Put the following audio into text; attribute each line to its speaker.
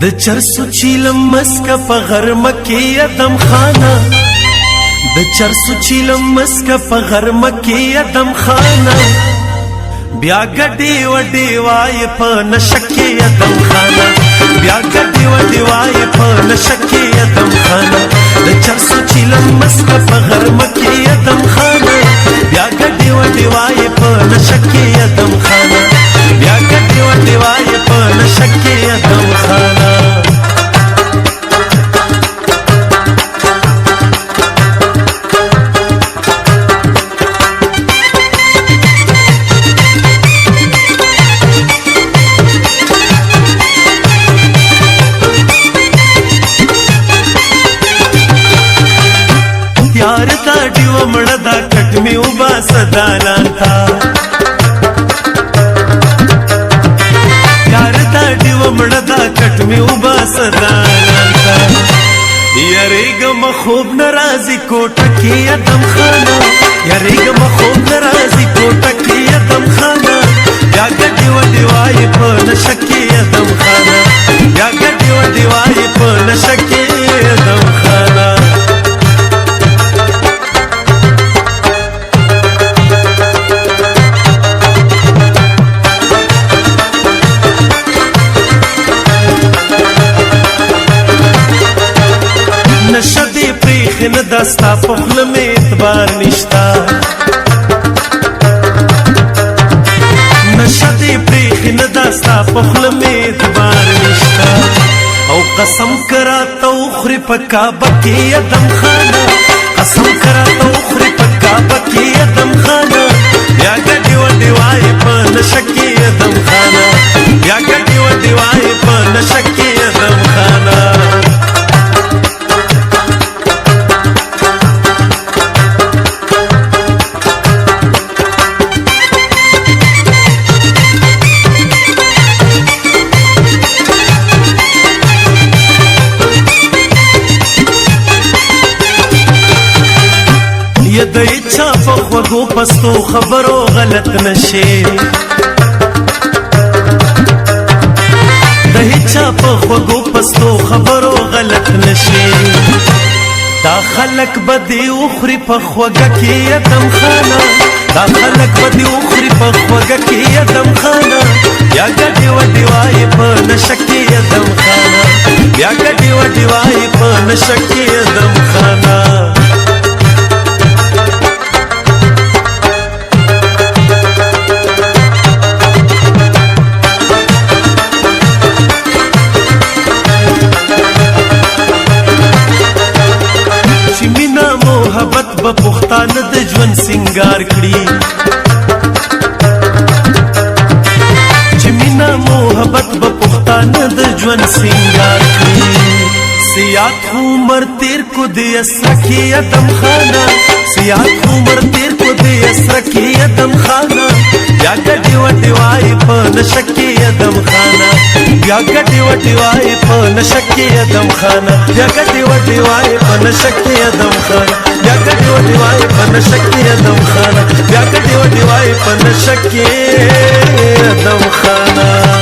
Speaker 1: د چرسو چیلم مسکه په غرمه کې ادم خانه د چرسو چیلم مسکه په غرمه کې ادم خانه بیا ګډي وډي وای په نشکه ادم خانه بیا ګډي وډي وای په نشکه ادم خانه د چرسو چیلم مسکه په غرمه کې ادم خانه بیا ګډي وډي وای په نشکه ادم خانه بیا ګډي وډي وای په نشکه ادم خانه यार ता डिव मड़दा कट में उबा सदालान था यार ता डिव मड़दा कट में उबा सदालान था यारेग मखूब नाराजी कोट की अदम खाना यारेग मखूब नाराजी कोट की अदम खाना या गड्डी वडिवाई पर नशकी अदम खाना या गड्डी वडिवाई पर नशकी अदम खाना नशदे प्रेख न दस्ता पुखल में इतबार निश्ता नशदे प्रेख न दस्ता पुखल में इतबार निश्ता औ कसम करा तो उखरी पक्का बकी अदम खाना कसम करा तो उखरी पक्का बकी अदम खाना या गड्डी वडिवाई पर नशकी अदम खाना या गड्डी वडिवाई पर नशकी अदम खाना ये द इच्छा पखवगो पस्तो खबरो गलत नशे द इच्छा पखवगो पस्तो खबरो गलत नशे दा खलक बदी उखरी पखवगा की अदम खाना दा खलक बदी उखरी पखवगा की अदम खाना या गड्डी वडिवाई पर नशकी अदम खाना या गड्डी वडिवाई पर नशकी अदम खाना मोहब्बत बपुख्तान द ژوند सिंगार कड़ी चिमिना मोहब्बत बपुख्तान द ژوند सिंगार कड़ी सियात उमर तेर को दे असर की अदम खाना सियात उमर तेर को दे असर की अदम खाना या गड्डी वडिवाई पर नशकी अदम खाना या गड्डी वडिवाई पर नशकी अदम खाना या गड्डी वडिवाई पर नशकी अदम खाना या गड्डी वडिवाई पर नशकी अदम खाना या गड्डी वडिवाई पर नशकी अदम खाना